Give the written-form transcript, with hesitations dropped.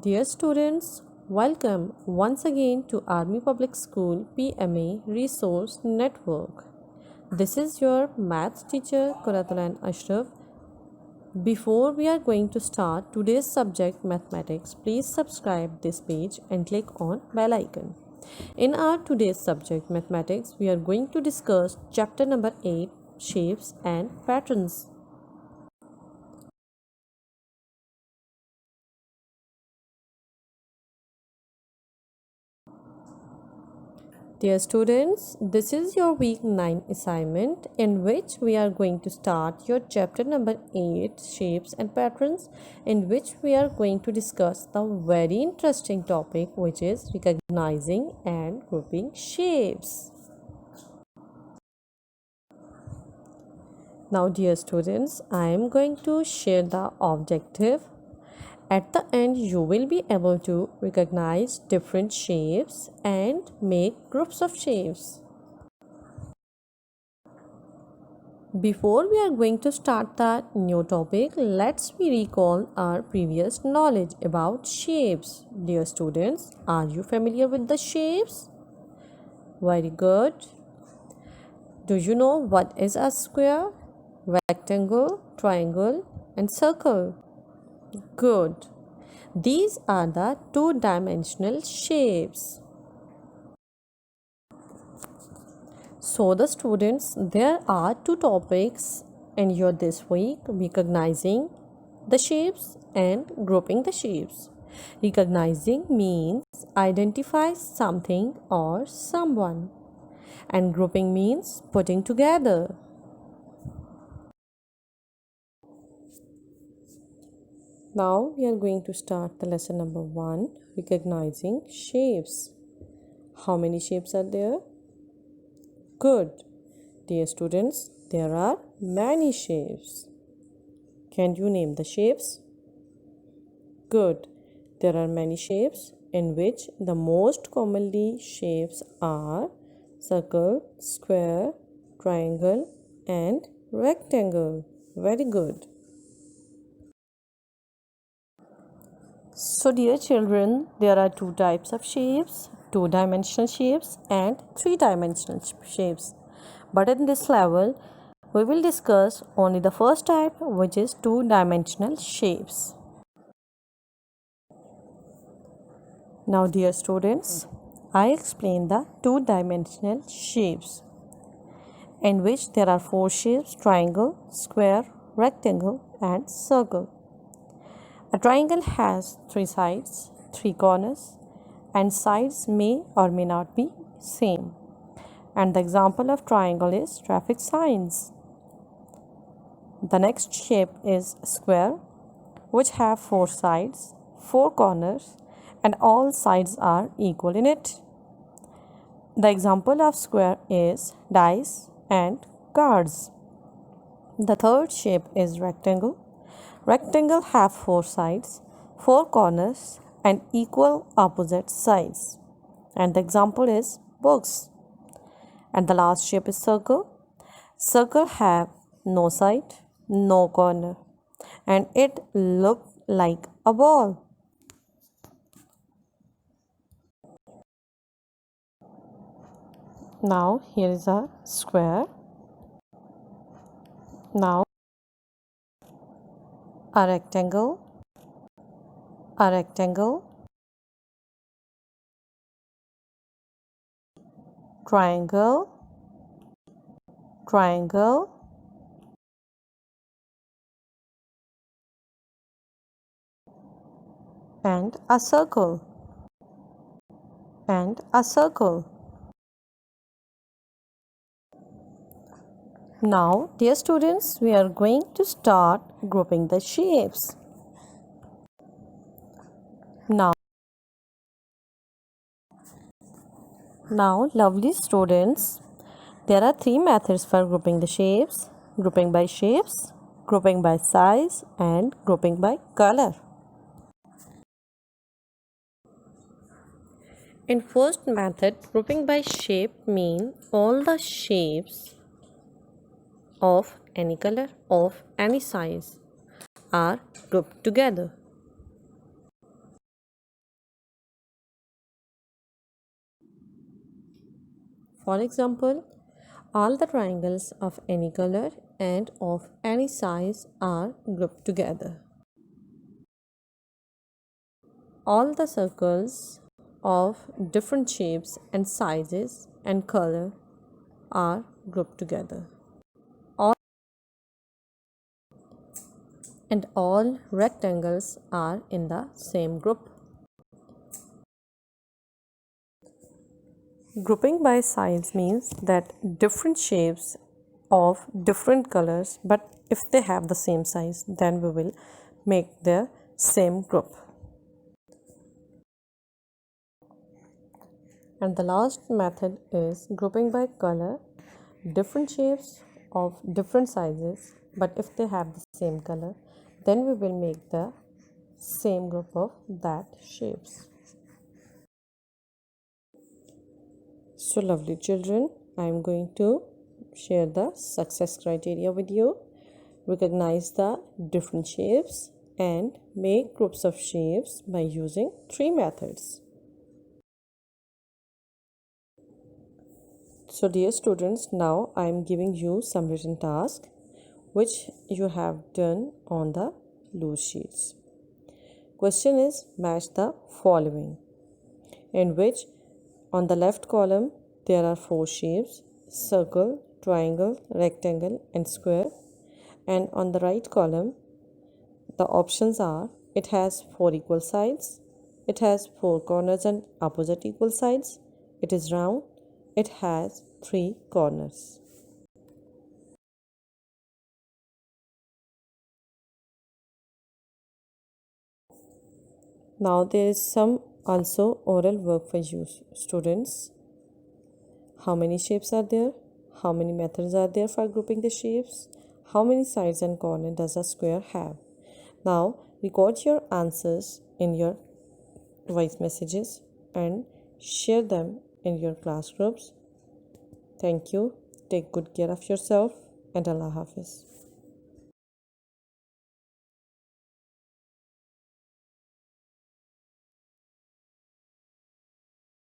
Dear students, welcome once again to Army Public School PMA Resource Network. This is your maths teacher Kuratulan Ashraf. Before we are going to start today's subject mathematics, please subscribe this page and click on bell icon. In our today's subject mathematics, we are going to discuss chapter number 8, shapes and patterns. Dear students, this is your week 9 assignment in which we are going to start your chapter number 8, shapes and patterns, in which we are going to discuss the very interesting topic, which is recognizing and grouping shapes. Now dear students, I am going to share the objective. At the end, you will be able to recognize different shapes and make groups of shapes. Before we are going to start the new topic, let's recall our previous knowledge about shapes. Dear students, are you familiar with the shapes? Very good. Do you know what is a square, rectangle, triangle, and circle? Good. These are the two-dimensional shapes. So the students, there are two topics in your this week: recognizing the shapes and grouping the shapes. Recognizing means identify something or someone, and grouping means putting together. Now we are going to start the lesson number 1, recognizing shapes. How many shapes are there? Good. Dear students, there are many shapes. Can you name the shapes? Good. There are many shapes in which the most commonly shapes are circle, square, triangle, and rectangle. Very good. So dear children, there are two types of shapes: two-dimensional shapes and three-dimensional shapes. But in this level, we will discuss only the first type, which is two-dimensional shapes. Now dear students, I explain the two-dimensional shapes, in which there are four shapes: triangle, square, rectangle, and circle. A triangle has three sides, three corners, and sides may or may not be same. And the example of triangle is traffic signs. The next shape is square, which have four sides, four corners, and all sides are equal in it. The example of square is dice and cards. The third shape is rectangle. Rectangle have four sides, four corners, and equal opposite sides. And the example is books. And the last shape is circle. Circle have no side, no corner, and it look like a ball. Now here is a square. Now a rectangle, a rectangle, triangle, triangle, and a circle, and a circle. Now, dear students, we are going to start grouping the shapes. Now, lovely students, there are three methods for grouping the shapes: grouping by shapes, grouping by size, and grouping by color. In first method, grouping by shape means all the shapes of any color, of any size, are grouped together. For example, all the triangles of any color and of any size are grouped together. All the circles of different shapes and sizes and color are grouped together. And all rectangles are in the same group. Grouping by size means that different shapes of different colors, but if they have the same size, then we will make the same group. And the last method is grouping by color. Different shapes of different sizes, but if they have the same color, then we will make the same group of that shapes. So lovely children, I am going to share the success criteria with you. Recognize the different shapes and make groups of shapes by using 3 methods. So dear students, now I am giving you some written task which you have done on the loose sheets. Question is match the following, in which on the left column there are 4 shapes: circle, triangle, rectangle and square. And on the right column the options are: it has 4 equal sides, it has 4 corners and opposite equal sides, it is round, it has 3 corners. Now there is some also oral work for you students. How many shapes are there? How many methods are there for grouping the shapes? How many sides and corners does a square have? Now record your answers in your voice messages and share them in your class groups. Thank you. Take good care of yourself and Allah Hafiz.